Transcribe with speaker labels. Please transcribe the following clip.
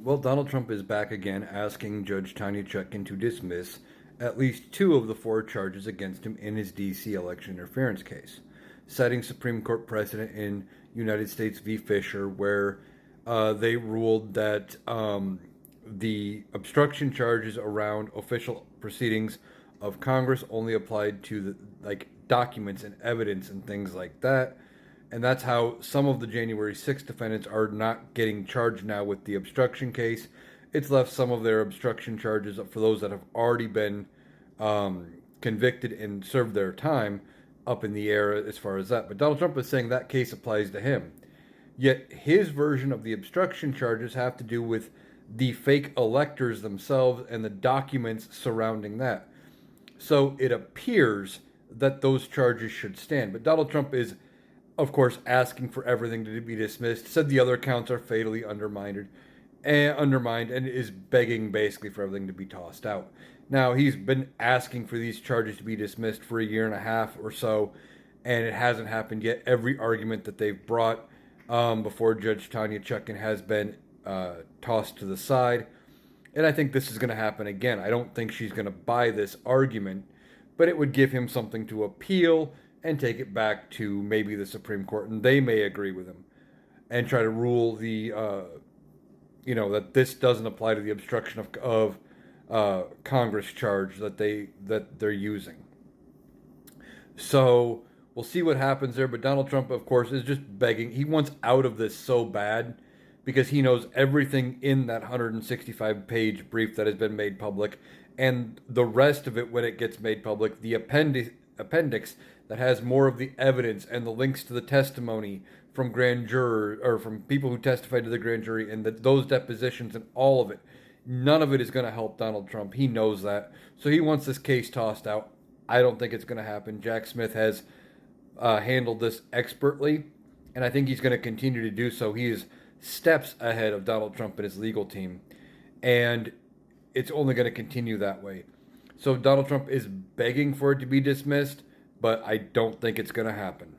Speaker 1: Well, Donald Trump is back again asking Judge Tanya Chutkan to dismiss at least two of the four charges against him in his D.C. election interference case, citing Supreme Court precedent in United States v. Fisher, where they ruled that the obstruction charges around official proceedings of Congress only applied to the documents and evidence and things like that. And that's how some of the January 6th defendants are not getting charged now with the obstruction case. It's left some of their obstruction charges for those that have already been convicted and served their time up in the air as far as that. But Donald Trump is saying that case applies to him. Yet his version of the obstruction charges have to do with the fake electors themselves and the documents surrounding that. So it appears that those charges should stand. But Donald Trump is, of course, asking for everything to be dismissed, said the other counts are fatally undermined and is begging basically for everything to be tossed out. Now, he's been asking for these charges to be dismissed for a year and a half or so, and it hasn't happened yet. Every argument that they've brought before Judge Tanya Chutkan has been tossed to the side. And I think this is going to happen again. I don't think she's going to buy this argument, but it would give him something to appeal and take it back to maybe the Supreme Court, and they may agree with him and try to rule that this doesn't apply to the obstruction of Congress charge that they're using. So we'll see what happens there. But Donald Trump, of course, is just begging. He wants out of this so bad because he knows everything in that 165-page brief that has been made public, and the rest of it when it gets made public, the appendix that has more of the evidence and the links to the testimony from grand juror or from people who testified to the grand jury and those depositions and all of it. None of it is going to help Donald Trump. He knows that. So he wants this case tossed out. I don't think it's going to happen. Jack Smith has handled this expertly, and I think he's going to continue to do so. He is steps ahead of Donald Trump and his legal team, and it's only going to continue that way. So Donald Trump is begging for it to be dismissed, but I don't think it's going to happen.